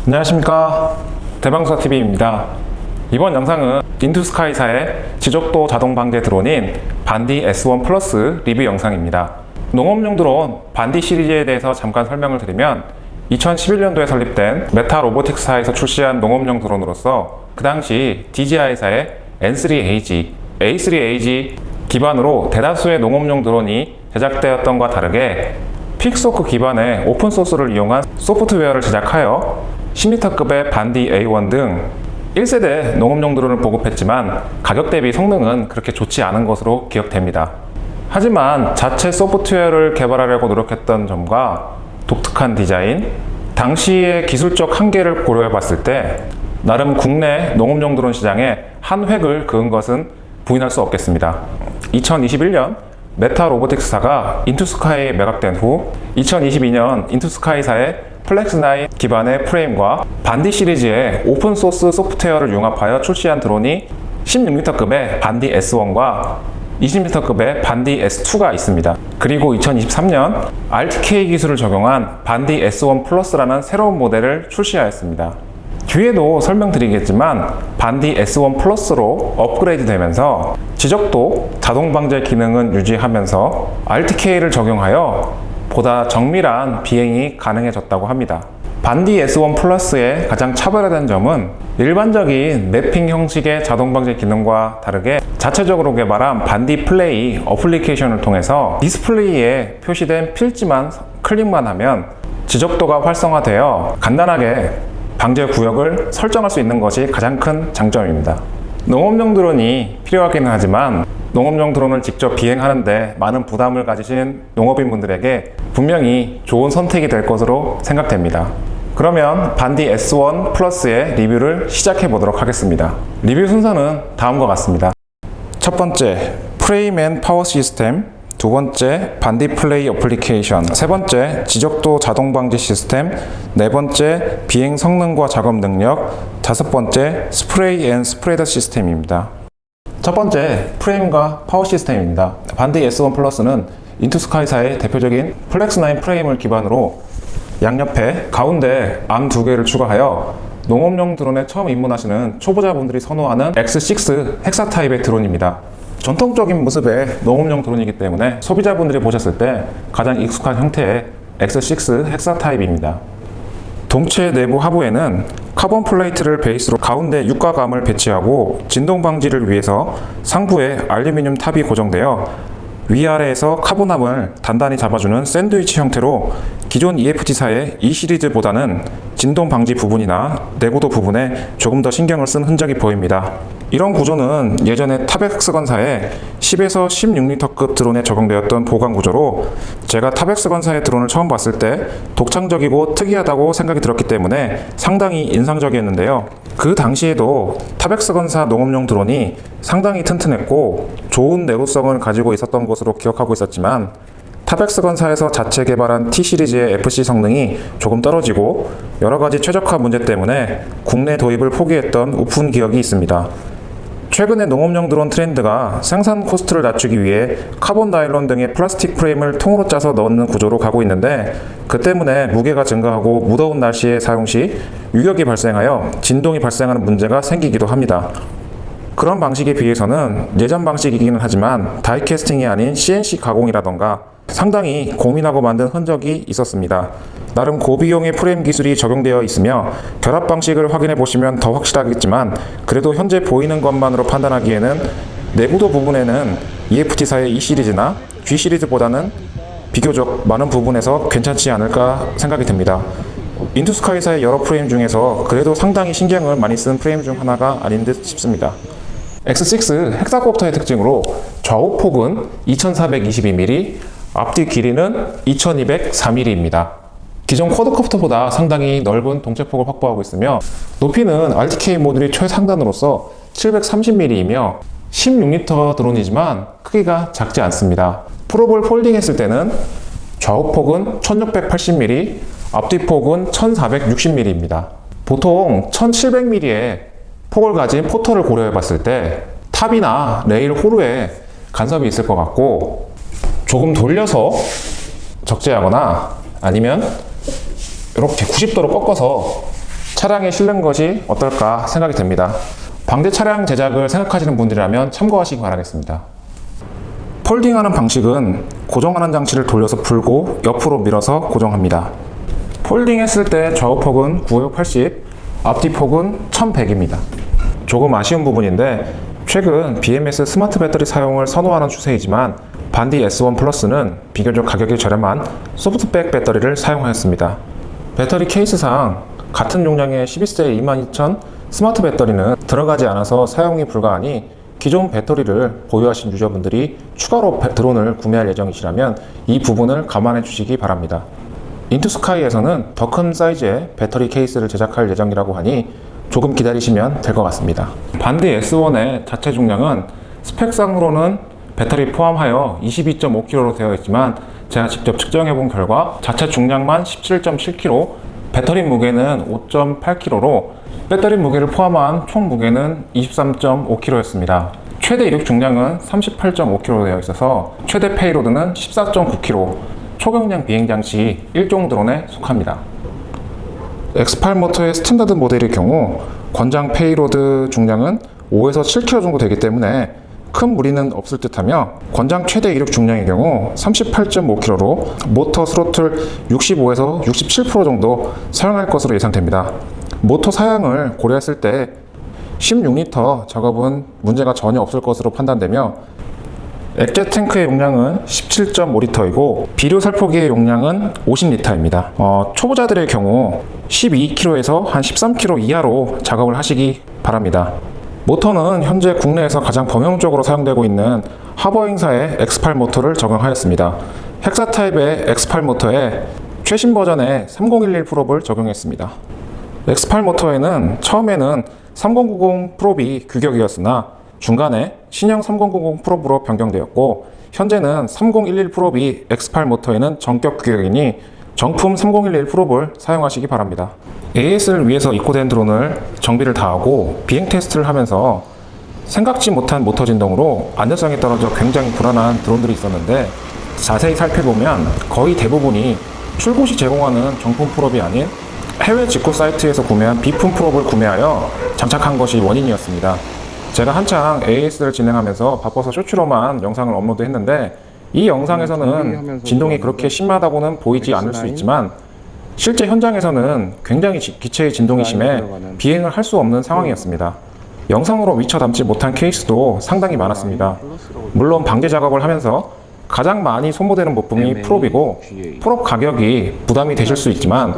안녕하십니까, 대방수사TV입니다. 이번 영상은 인투스카이사의 지적도 자동 방제 드론인 반디 S1 플러스 리뷰 영상입니다. 농업용 드론 반디 시리즈에 대해서 잠깐 설명을 드리면 2011년도에 설립된 메타 로보틱스사에서 출시한 농업용 드론으로서 그 당시 DJI사의 N3AG, A3AG 기반으로 대다수의 농업용 드론이 제작되었던 것과 다르게 픽소크 기반의 오픈소스를 이용한 소프트웨어를 제작하여 10m급의 반디 A1 등 1세대 농업용 드론을 보급했지만 가격 대비 성능은 그렇게 좋지 않은 것으로 기억됩니다. 하지만 자체 소프트웨어를 개발하려고 노력했던 점과 독특한 디자인, 당시의 기술적 한계를 고려해 봤을 때 나름 국내 농업용 드론 시장에 한 획을 그은 것은 부인할 수 없겠습니다. 2021년 메타 로보틱스사가 인투스카이에 매각된 후 2022년 인투스카이사의 플렉스9 기반의 프레임과 반디 시리즈의 오픈소스 소프트웨어를 융합하여 출시한 드론이 16m급의 반디 S1과 20m급의 반디 S2가 있습니다. 그리고 2023년 RTK 기술을 적용한 반디 S1 플러스라는 새로운 모델을 출시하였습니다. 뒤에도 설명드리겠지만 반디 S1 플러스로 업그레이드 되면서 지적도 자동 방제 기능은 유지하면서 RTK를 적용하여 보다 정밀한 비행이 가능해졌다고 합니다. 반디 S1 플러스의 가장 차별화된 점은 일반적인 매핑 형식의 자동 방제 기능과 다르게 자체적으로 개발한 반디 플레이 어플리케이션을 통해서 디스플레이에 표시된 필지만 클릭만 하면 지적도가 활성화되어 간단하게 방제 구역을 설정할 수 있는 것이 가장 큰 장점입니다. 농업용 드론이 필요하기는 하지만 농업용 드론을 직접 비행하는데 많은 부담을 가지신 농업인분들에게 분명히 좋은 선택이 될 것으로 생각됩니다. 그러면 반디 S1 플러스의 리뷰를 시작해 보도록 하겠습니다. 리뷰 순서는 다음과 같습니다. 첫 번째, 프레임 앤 파워 시스템. 두 번째, 반디 플레이 어플리케이션. 세 번째, 지적도 자동 방지 시스템. 네 번째, 비행 성능과 작업 능력. 다섯 번째, 스프레이 앤 스프레더 시스템입니다. 첫 번째, 프레임과 파워 시스템입니다. 반디 S1 플러스는 인투스카이사의 대표적인 플렉스9 프레임을 기반으로 양옆에 가운데 암 두 개를 추가하여 농업용 드론에 처음 입문하시는 초보자분들이 선호하는 X6 헥사 타입의 드론입니다. 전통적인 모습의 농업용 드론이기 때문에 소비자분들이 보셨을 때 가장 익숙한 형태의 X6 헥사 타입입니다. 동체 내부 하부에는 카본 플레이트를 베이스로 가운데 육각암을 배치하고 진동 방지를 위해서 상부에 알루미늄 탑이 고정되어 위아래에서 카본암을 단단히 잡아주는 샌드위치 형태로 기존 EFT사의 E 시리즈보다는 진동 방지 부분이나 내구도 부분에 조금 더 신경을 쓴 흔적이 보입니다. 이런 구조는 예전에 타벡스건사의 10에서 16L급 드론에 적용되었던 보강 구조로 제가 타벡스건사의 드론을 처음 봤을 때 독창적이고 특이하다고 생각이 들었기 때문에 상당히 인상적이었는데요. 그 당시에도 타벡스건사 농업용 드론이 상당히 튼튼했고 좋은 내구성을 가지고 있었던 것으로 기억하고 있었지만 타벡스건사에서 자체 개발한 T 시리즈의 FC 성능이 조금 떨어지고 여러가지 최적화 문제 때문에 국내 도입을 포기했던 우픈 기억이 있습니다. 최근에 농업용 드론 트렌드가 생산 코스트를 낮추기 위해 카본 나일론 등의 플라스틱 프레임을 통으로 짜서 넣는 구조로 가고 있는데 그 때문에 무게가 증가하고 무더운 날씨에 사용 시 유격이 발생하여 진동이 발생하는 문제가 생기기도 합니다. 그런 방식에 비해서는 예전 방식이기는 하지만 다이캐스팅이 아닌 CNC 가공이라던가 상당히 고민하고 만든 흔적이 있었습니다. 나름 고비용의 프레임 기술이 적용되어 있으며 결합 방식을 확인해 보시면 더 확실하겠지만 그래도 현재 보이는 것만으로 판단하기에는 내구도 부분에는 EFT사의 E 시리즈나 G 시리즈보다는 비교적 많은 부분에서 괜찮지 않을까 생각이 듭니다. 인투스카이사의 여러 프레임 중에서 그래도 상당히 신경을 많이 쓴 프레임 중 하나가 아닌 듯 싶습니다. X6 헥사콥터의 특징으로 좌우폭은 2422mm, 앞뒤 길이는 2204mm입니다. 기존 쿼드콥터보다 상당히 넓은 동체폭을 확보하고 있으며 높이는 RTK 모듈이 최상단으로서 730mm이며 16L 드론이지만 크기가 작지 않습니다. 프롭을 폴딩했을 때는 좌우폭은 1680mm, 앞뒤폭은 1460mm입니다. 보통 1700mm의 폭을 가진 포터를 고려해 봤을 때 탑이나 레일 호루에 간섭이 있을 것 같고 조금 돌려서 적재하거나 아니면 이렇게 90도로 꺾어서 차량에 실는 것이 어떨까 생각이 됩니다. 방대 차량 제작을 생각하시는 분들이라면 참고하시기 바라겠습니다. 폴딩하는 방식은 고정하는 장치를 돌려서 풀고 옆으로 밀어서 고정합니다. 폴딩했을 때 좌우폭은 980, 앞뒤폭은 1100입니다. 조금 아쉬운 부분인데 최근 BMS 스마트 배터리 사용을 선호하는 추세이지만 반디 S1 플러스는 비교적 가격이 저렴한 소프트백 배터리를 사용하였습니다. 배터리 케이스상 같은 용량의 12세 22000 스마트 배터리는 들어가지 않아서 사용이 불가하니 기존 배터리를 보유하신 유저분들이 추가로 드론을 구매할 예정이시라면 이 부분을 감안해 주시기 바랍니다. 인투스카이에서는 더 큰 사이즈의 배터리 케이스를 제작할 예정이라고 하니 조금 기다리시면 될 것 같습니다. 반디 S1의 자체 중량은 스펙상으로는 배터리 포함하여 22.5kg로 되어 있지만 제가 직접 측정해 본 결과 자체 중량만 17.7kg, 배터리 무게는 5.8kg로 배터리 무게를 포함한 총 무게는 23.5kg였습니다. 최대 이륙 중량은 38.5kg 되어 있어서 최대 페이로드는 14.9kg, 초경량 비행장치 1종 드론에 속합니다. X8 모터의 스탠다드 모델의 경우 권장 페이로드 중량은 5에서 7kg 정도 되기 때문에 큰 무리는 없을 듯하며 권장 최대 이륙 중량의 경우 38.5kg로 모터 스로틀 65에서 67% 정도 사용할 것으로 예상됩니다. 모터 사양을 고려했을 때 16L 작업은 문제가 전혀 없을 것으로 판단되며 액제 탱크의 용량은 17.5L이고 비료 살포기의 용량은 50L입니다. 초보자들의 경우 12kg에서 한 13kg 이하로 작업을 하시기 바랍니다. 모터는 현재 국내에서 가장 범용적으로 사용되고 있는 하버잉사의 X8 모터를 적용하였습니다. 헥사 타입의 X8 모터에 최신 버전의 3011 프롭을 적용했습니다. X8 모터에는 처음에는 3090 프롭이 규격이었으나 중간에 신형 3090 프롭으로 변경되었고 현재는 3011 프롭이 X8 모터에는 전격 규격이니 정품 3011 프롭을 사용하시기 바랍니다. AS를 위해서 입고된 드론을 정비를 다하고 비행 테스트를 하면서 생각지 못한 모터 진동으로 안전성이 떨어져 굉장히 불안한 드론들이 있었는데 자세히 살펴보면 거의 대부분이 출고시 제공하는 정품 프롭이 아닌 해외 직구 사이트에서 구매한 비품 프롭을 구매하여 장착한 것이 원인이었습니다. 제가 한창 AS를 진행하면서 바빠서 쇼츠로만 영상을 업로드했는데 이 영상에서는 진동이 그렇게 심하다고는 보이지 않을 수 있지만 실제 현장에서는 굉장히 기체의 진동이 심해 비행을 할 수 없는 상황이었습니다. 영상으로 미처 담지 못한 케이스도 상당히 많았습니다. 물론 방제 작업을 하면서 가장 많이 소모되는 부품이 프롭이고 프롭 가격이 부담이 되실 수 있지만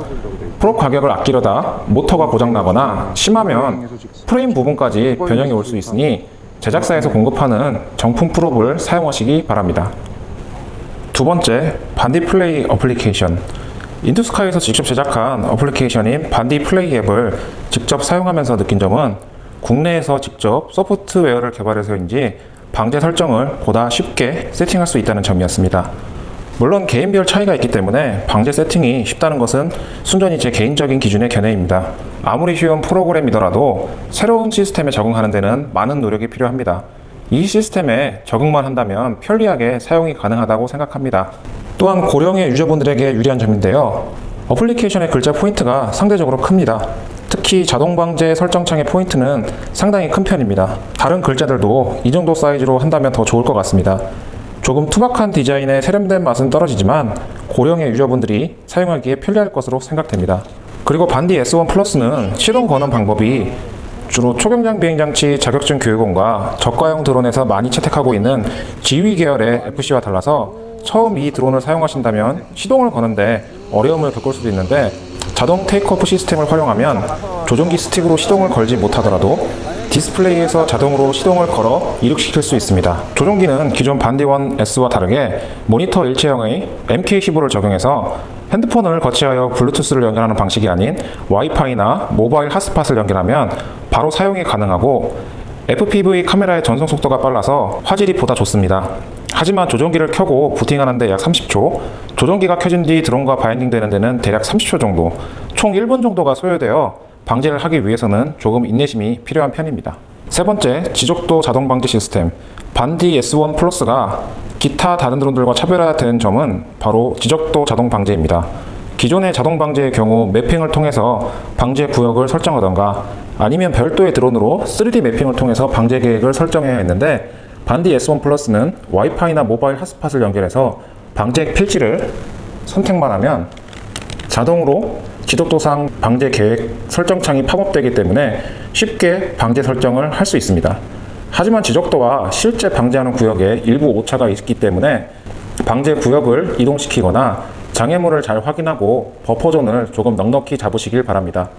프롭 가격을 아끼려다 모터가 고장나거나 심하면 프레임 부분까지 변형이 올 수 있으니 제작사에서 공급하는 정품 프롭을 사용하시기 바랍니다. 두 번째, 반디 플레이 어플리케이션. 인투스카이에서 직접 제작한 어플리케이션인 반디 플레이 앱을 직접 사용하면서 느낀 점은 국내에서 직접 소프트웨어를 개발해서인지 방제 설정을 보다 쉽게 세팅할 수 있다는 점이었습니다. 물론 개인별 차이가 있기 때문에 방제 세팅이 쉽다는 것은 순전히 제 개인적인 기준의 견해입니다. 아무리 쉬운 프로그램이더라도 새로운 시스템에 적응하는 데는 많은 노력이 필요합니다. 이 시스템에 적응만 한다면 편리하게 사용이 가능하다고 생각합니다. 또한 고령의 유저분들에게 유리한 점인데요. 어플리케이션의 글자 포인트가 상대적으로 큽니다. 특히 자동 방제 설정창의 포인트는 상당히 큰 편입니다. 다른 글자들도 이 정도 사이즈로 한다면 더 좋을 것 같습니다. 조금 투박한 디자인의 세련된 맛은 떨어지지만 고령의 유저분들이 사용하기에 편리할 것으로 생각됩니다. 그리고 반디 S1 플러스는 시동 거는 방법이 주로 초경량 비행장치 자격증 교육원과 저가형 드론에서 많이 채택하고 있는 GW 계열의 FC와 달라서 처음 이 드론을 사용하신다면 시동을 거는데 어려움을 겪을 수도 있는데 자동 테이크오프 시스템을 활용하면 조종기 스틱으로 시동을 걸지 못하더라도 디스플레이에서 자동으로 시동을 걸어 이륙시킬 수 있습니다. 조종기는 기존 반디1 S와 다르게 모니터 일체형의 MK15를 적용해서 핸드폰을 거치하여 블루투스를 연결하는 방식이 아닌 와이파이나 모바일 핫스팟을 연결하면 바로 사용이 가능하고 FPV 카메라의 전송 속도가 빨라서 화질이 보다 좋습니다. 하지만 조종기를 켜고 부팅하는데 약 30초, 조종기가 켜진 뒤 드론과 바인딩 되는 데는 대략 30초 정도, 총 1분 정도가 소요되어 방제를 하기 위해서는 조금 인내심이 필요한 편입니다. 세 번째, 지속도 자동 방지 시스템. 반디 S1 플러스가 기타 다른 드론들과 차별화된 점은 바로 지적도 자동 방제입니다. 기존의 자동 방제의 경우 매핑을 통해서 방제 구역을 설정하던가 아니면 별도의 드론으로 3D 매핑을 통해서 방제 계획을 설정해야 했는데 반디 S1 플러스는 와이파이나 모바일 핫스팟을 연결해서 방제 필지를 선택만 하면 자동으로 지적도상 방제 계획 설정창이 팝업되기 때문에 쉽게 방제 설정을 할 수 있습니다. 하지만 지적도와 실제 방제하는 구역에 일부 오차가 있기 때문에 방제 구역을 이동시키거나 장애물을 잘 확인하고 버퍼존을 조금 넉넉히 잡으시길 바랍니다.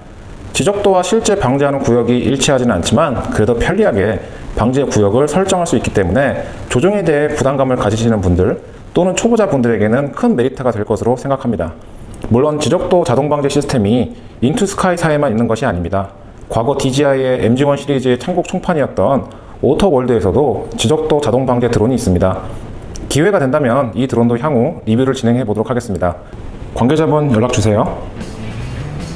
지적도와 실제 방제하는 구역이 일치하지는 않지만 그래도 편리하게 방제 구역을 설정할 수 있기 때문에 조종에 대해 부담감을 가지시는 분들 또는 초보자분들에게는 큰 메리트가 될 것으로 생각합니다. 물론 지적도 자동 방제 시스템이 인투스카이사에만 있는 것이 아닙니다. 과거 DJI의 MG1 시리즈의 창국 총판이었던 오토월드에서도 지적도 자동 방제 드론이 있습니다. 기회가 된다면 이 드론도 향후 리뷰를 진행해 보도록 하겠습니다. 관계자분 연락주세요.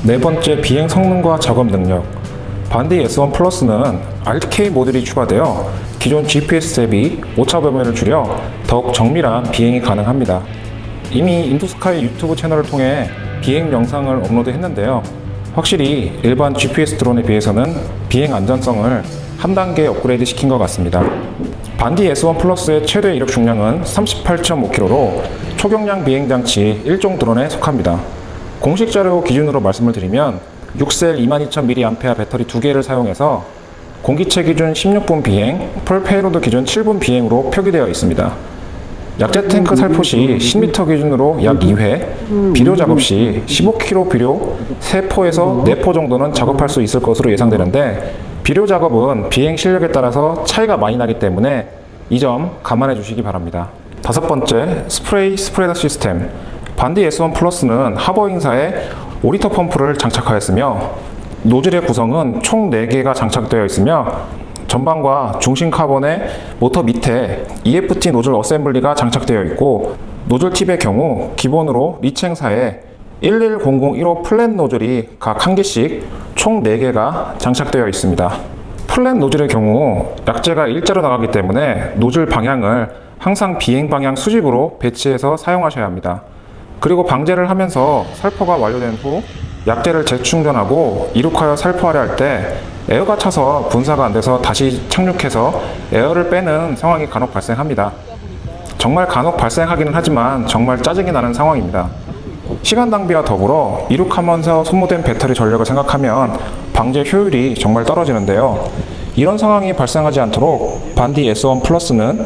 네 번째, 비행 성능과 작업 능력. 반디 S1 플러스는 RTK 모듈이 추가되어 기존 GPS 대비 오차 범위를 줄여 더욱 정밀한 비행이 가능합니다. 이미 인투스카이 유튜브 채널을 통해 비행 영상을 업로드했는데요. 확실히 일반 GPS 드론에 비해서는 비행 안전성을 한 단계 업그레이드 시킨 것 같습니다. 반디 S1 플러스의 최대 이력 중량은 38.5kg로 초경량 비행장치 1종 드론에 속합니다. 공식 자료 기준으로 말씀을 드리면 6셀 22,000mAh 배터리 2개를 사용해서 공기체 기준 16분 비행, 풀 페이로드 기준 7분 비행으로 표기되어 있습니다. 약제 탱크 살포 시 10m 기준으로 약 2회, 비료 작업 시 15kg 비료 3포에서 4포 정도는 작업할 수 있을 것으로 예상되는데 비료 작업은 비행 실력에 따라서 차이가 많이 나기 때문에 이 점 감안해 주시기 바랍니다. 다섯 번째, 스프레이 스프레더 시스템. 반디 S1 플러스는 하버잉사에 5리터 펌프를 장착하였으며 노즐의 구성은 총 4개가 장착되어 있으며 전방과 중심 카본의 모터 밑에 EFT 노즐 어셈블리가 장착되어 있고 노즐 팁의 경우 기본으로 리첸사에 11001호 플랫 노즐이 각 1개씩 총 4개가 장착되어 있습니다. 플랫 노즐의 경우 약제가 일자로 나가기 때문에 노즐 방향을 항상 비행 방향 수직으로 배치해서 사용하셔야 합니다. 그리고 방제를 하면서 살포가 완료된 후 약제를 재충전하고 이륙하여 살포하려 할 때 에어가 차서 분사가 안 돼서 다시 착륙해서 에어를 빼는 상황이 간혹 발생합니다. 정말 간혹 발생하기는 하지만 정말 짜증이 나는 상황입니다. 시간 낭비와 더불어 이륙하면서 소모된 배터리 전력을 생각하면 방제 효율이 정말 떨어지는데요. 이런 상황이 발생하지 않도록 반디 S1 플러스는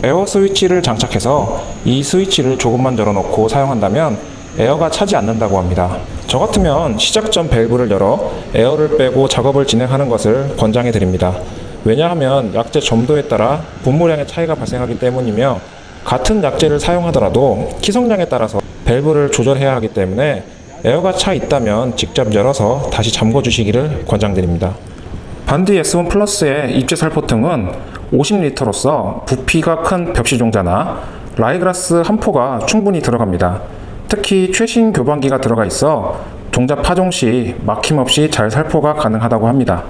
에어 스위치를 장착해서 이 스위치를 조금만 열어놓고 사용한다면 에어가 차지 않는다고 합니다. 저 같으면 시작 전 밸브를 열어 에어를 빼고 작업을 진행하는 것을 권장해 드립니다. 왜냐하면 약제 점도에 따라 분무량의 차이가 발생하기 때문이며 같은 약제를 사용하더라도 키성량에 따라서 밸브를 조절해야 하기 때문에 에어가 차 있다면 직접 열어서 다시 잠궈 주시기를 권장드립니다. 반디 S1 플러스의 입제 살포통은 50리터로서 부피가 큰 벽시종자나 라이그라스 한 포가 충분히 들어갑니다. 특히 최신 교반기가 들어가 있어 종자 파종 시 막힘없이 잘 살포가 가능하다고 합니다.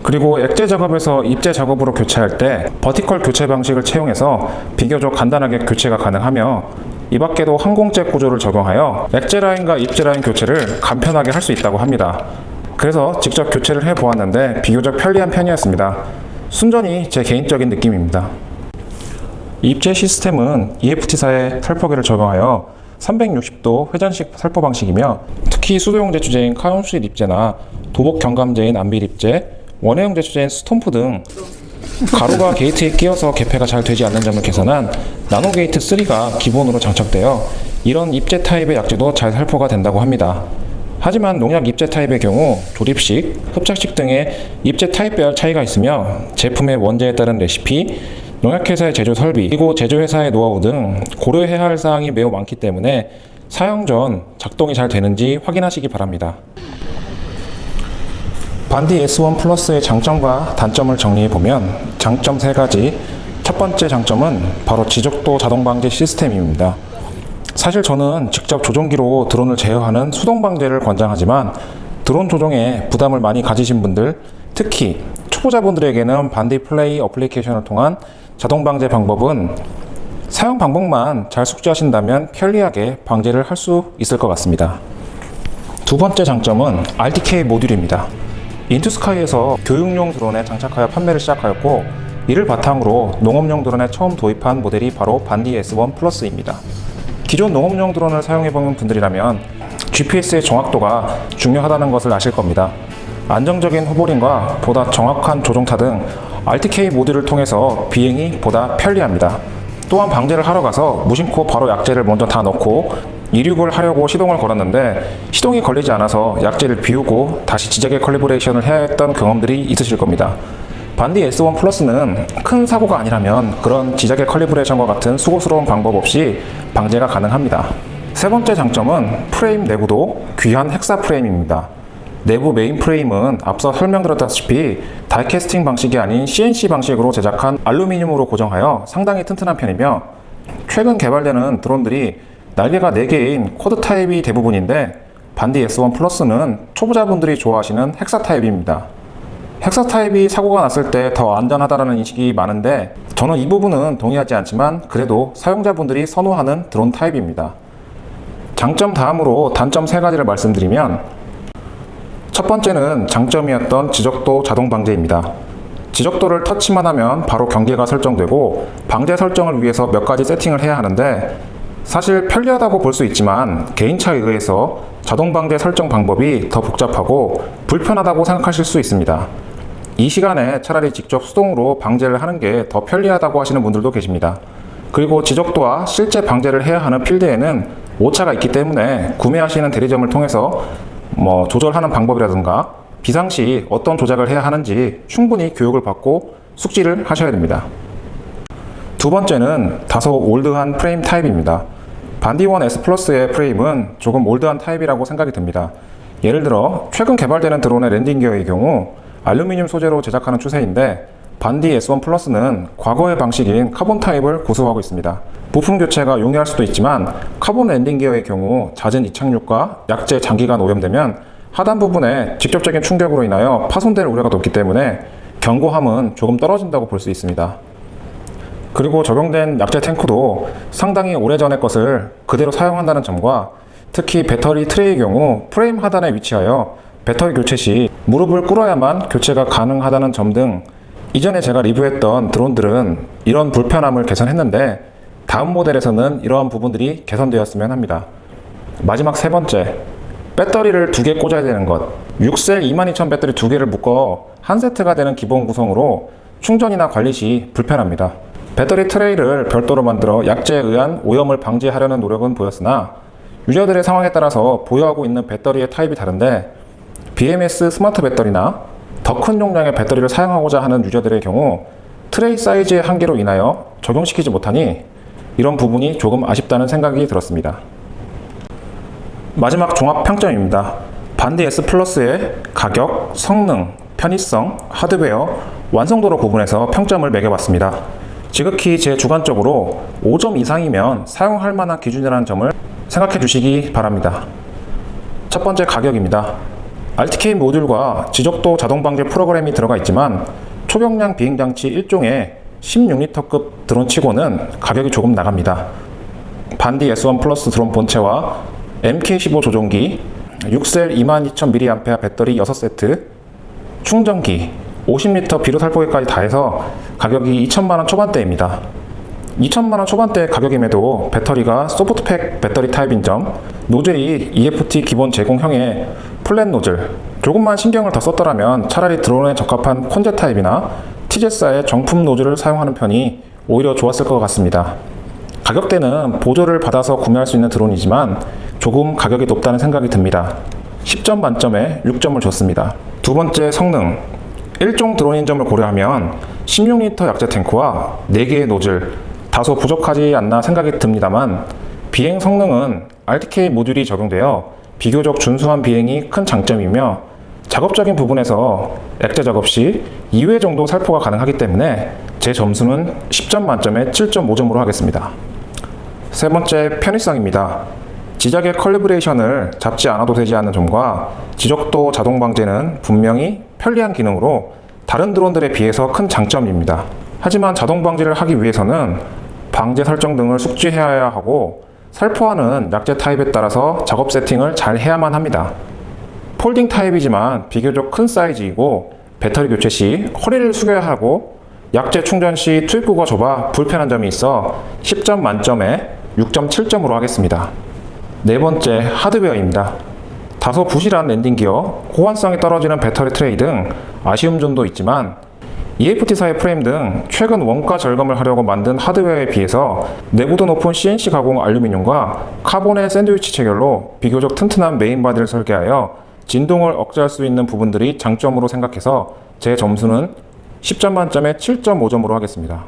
그리고 액제 작업에서 입제 작업으로 교체할 때 버티컬 교체 방식을 채용해서 비교적 간단하게 교체가 가능하며 이 밖에도 항공잭 구조를 적용하여 액제 라인과 입제 라인 교체를 간편하게 할 수 있다고 합니다. 그래서 직접 교체를 해보았는데 비교적 편리한 편이었습니다. 순전히 제 개인적인 느낌입니다. 입제 시스템은 EFT사의 살포기를 적용하여 360도 회전식 살포 방식이며 특히 수도용 제초제인 카운실 입제나 도복 경감제인 안빌 입제, 원해용 제초제인 스톰프 등 가루가 게이트에 끼어서 개폐가 잘 되지 않는 점을 개선한 나노 게이트 3가 기본으로 장착되어 이런 입제 타입의 약제도 잘 살포가 된다고 합니다. 하지만 농약 입제 타입의 경우 조립식, 흡착식 등의 입제 타입별 차이가 있으며 제품의 원재에 따른 레시피, 농약회사의 제조 설비, 그리고 제조회사의 노하우 등 고려해야 할 사항이 매우 많기 때문에 사용 전 작동이 잘 되는지 확인하시기 바랍니다. 반디 S1 플러스의 장점과 단점을 정리해보면 장점 3가지. 첫 번째 장점은 바로 지적도 자동 방제 시스템입니다. 사실 저는 직접 조종기로 드론을 제어하는 수동 방제를 권장하지만 드론 조종에 부담을 많이 가지신 분들, 특히 초보자분들에게는 반디 플레이 어플리케이션을 통한 자동 방제 방법은 사용 방법만 잘 숙지하신다면 편리하게 방제를 할 수 있을 것 같습니다. 두 번째 장점은 RTK 모듈입니다. 인투스카이에서 교육용 드론에 장착하여 판매를 시작하였고, 이를 바탕으로 농업용 드론에 처음 도입한 모델이 바로 반디 S1 플러스입니다. 기존 농업용 드론을 사용해보는 분들이라면 GPS의 정확도가 중요하다는 것을 아실 겁니다. 안정적인 호버링과 보다 정확한 조종타 등 RTK 모듈을 통해서 비행이 보다 편리합니다. 또한 방제를 하러 가서 무심코 바로 약재를 먼저 다 넣고 이륙을 하려고 시동을 걸었는데 시동이 걸리지 않아서 약재를 비우고 다시 지저귀 컬리브레이션을 해야 했던 경험들이 있으실 겁니다. 반디 S1 플러스는 큰 사고가 아니라면 그런 지저귀 컬리브레이션과 같은 수고스러운 방법 없이 방제가 가능합니다. 세 번째 장점은 프레임 내부도 귀한 헥사 프레임입니다. 내부 메인 프레임은 앞서 설명드렸다시피 다이캐스팅 방식이 아닌 CNC 방식으로 제작한 알루미늄으로 고정하여 상당히 튼튼한 편이며, 최근 개발되는 드론들이 날개가 4개인 쿼드 타입이 대부분인데 반디 S1 플러스는 초보자분들이 좋아하시는 헥사 타입입니다. 헥사 타입이 사고가 났을 때 더 안전하다는 인식이 많은데 저는 이 부분은 동의하지 않지만 그래도 사용자분들이 선호하는 드론 타입입니다. 장점 다음으로 단점 3가지를 말씀드리면, 첫 번째는 장점이었던 지적도 자동 방제입니다. 지적도를 터치만 하면 바로 경계가 설정되고 방제 설정을 위해서 몇 가지 세팅을 해야 하는데, 사실 편리하다고 볼 수 있지만 개인차에 의해서 자동 방제 설정 방법이 더 복잡하고 불편하다고 생각하실 수 있습니다. 이 시간에 차라리 직접 수동으로 방제를 하는 게 더 편리하다고 하시는 분들도 계십니다. 그리고 지적도와 실제 방제를 해야 하는 필드에는 오차가 있기 때문에 구매하시는 대리점을 통해서 조절하는 방법이라든가 비상시 어떤 조작을 해야 하는지 충분히 교육을 받고 숙지를 하셔야 됩니다. 두 번째는 다소 올드한 프레임 타입입니다. 반디1 S 플러스의 프레임은 조금 올드한 타입이라고 생각이 듭니다. 예를 들어 최근 개발되는 드론의 랜딩 기어의 경우 알루미늄 소재로 제작하는 추세인데, 반디 S1 플러스는 과거의 방식인 카본 타입을 고수하고 있습니다. 부품 교체가 용이할 수도 있지만 카본 랜딩 기어의 경우 잦은 이착륙과 약재 장기간 오염되면 하단 부분에 직접적인 충격으로 인하여 파손될 우려가 높기 때문에 견고함은 조금 떨어진다고 볼 수 있습니다. 그리고 적용된 약재 탱크도 상당히 오래전의 것을 그대로 사용한다는 점과, 특히 배터리 트레이의 경우 프레임 하단에 위치하여 배터리 교체 시 무릎을 꿇어야만 교체가 가능하다는 점 등 이전에 제가 리뷰했던 드론들은 이런 불편함을 개선했는데, 다음 모델에서는 이러한 부분들이 개선되었으면 합니다. 마지막 세 번째, 배터리를 2개 꽂아야 되는 것. 6셀 22000 배터리 2개를 묶어 한 세트가 되는 기본 구성으로 충전이나 관리 시 불편합니다. 배터리 트레이를 별도로 만들어 약재에 의한 오염을 방지하려는 노력은 보였으나 유저들의 상황에 따라서 보유하고 있는 배터리의 타입이 다른데, BMS 스마트 배터리나 더 큰 용량의 배터리를 사용하고자 하는 유저들의 경우 트레이 사이즈의 한계로 인하여 적용시키지 못하니 이런 부분이 조금 아쉽다는 생각이 들었습니다. 마지막 종합 평점입니다. 반디 S 플러스의 가격, 성능, 편의성, 하드웨어, 완성도로 구분해서 평점을 매겨봤습니다. 지극히 제 주관적으로 5점 이상이면 사용할 만한 기준이라는 점을 생각해 주시기 바랍니다. 첫 번째, 가격입니다. RTK 모듈과 지적도 자동 방제 프로그램이 들어가 있지만 초경량 비행장치 1종의 16리터급 드론치고는 가격이 조금 나갑니다. 반디 S1 플러스 드론 본체와 MK15 조종기, 6셀 22000mAh 배터리 6세트, 충전기, 50리터 비료 살포기까지 다 해서 가격이 2천만원 초반대입니다. 2천만원 초반대 가격임에도 배터리가 소프트팩 배터리 타입인 점, 노즐이 EFT 기본 제공형의 플랫 노즐, 조금만 신경을 더 썼더라면 차라리 드론에 적합한 콘제 타입이나 티제사의 정품 노즐을 사용하는 편이 오히려 좋았을 것 같습니다. 가격대는 보조를 받아서 구매할 수 있는 드론이지만 조금 가격이 높다는 생각이 듭니다. 10점 만점에 6점을 줬습니다. 두 번째, 성능. 1종 드론인 점을 고려하면 16리터 약재 탱크와 4개의 노즐, 다소 부족하지 않나 생각이 듭니다만 비행 성능은 RTK 모듈이 적용되어 비교적 준수한 비행이 큰 장점이며, 작업적인 부분에서 액재 작업 시 2회 정도 살포가 가능하기 때문에 제 점수는 10점 만점에 7.5점으로 하겠습니다. 세 번째, 편의성입니다. 지작의 컬리브레이션을 잡지 않아도 되지 않는 점과 지적도 자동 방제는 분명히 편리한 기능으로 다른 드론들에 비해서 큰 장점입니다. 하지만 자동 방제를 하기 위해서는 방제 설정 등을 숙지해야 하고 살포하는 약재 타입에 따라서 작업 세팅을 잘 해야만 합니다. 폴딩 타입이지만 비교적 큰 사이즈이고 배터리 교체 시 허리를 숙여야 하고 약재 충전 시 투입구가 좁아 불편한 점이 있어 10점 만점에 6.7점으로 하겠습니다. 네 번째, 하드웨어입니다. 다소 부실한 랜딩 기어, 호환성이 떨어지는 배터리 트레이 등 아쉬운 점도 있지만 EFT사의 프레임 등 최근 원가 절감을 하려고 만든 하드웨어에 비해서 내구도 높은 CNC 가공 알루미늄과 카본의 샌드위치 체결로 비교적 튼튼한 메인 바디를 설계하여 진동을 억제할 수 있는 부분들이 장점으로 생각해서 제 점수는 10점 만점에 7.5점으로 하겠습니다.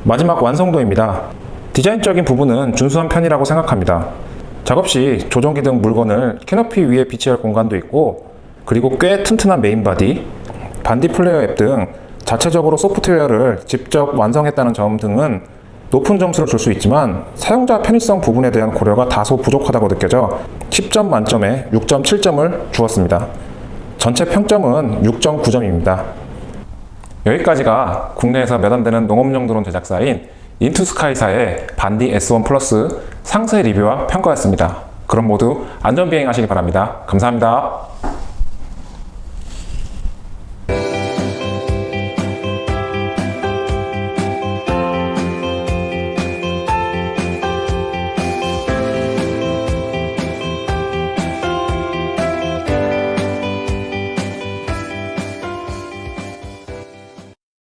마지막 완성도입니다. 디자인적인 부분은 준수한 편이라고 생각합니다. 작업 시 조종기 등 물건을 캐노피 위에 비치할 공간도 있고 그리고 꽤 튼튼한 메인 바디, 반디 플레이어 앱 등 자체적으로 소프트웨어를 직접 완성했다는 점 등은 높은 점수를 줄 수 있지만 사용자 편의성 부분에 대한 고려가 다소 부족하다고 느껴져 10점 만점에 6.7점을 주었습니다. 전체 평점은 6.9점입니다. 여기까지가 국내에서 몇 안 되는 농업용 드론 제작사인 인투스카이사의 반디 S1 플러스 상세 리뷰와 평가였습니다. 그럼 모두 안전비행하시기 바랍니다. 감사합니다.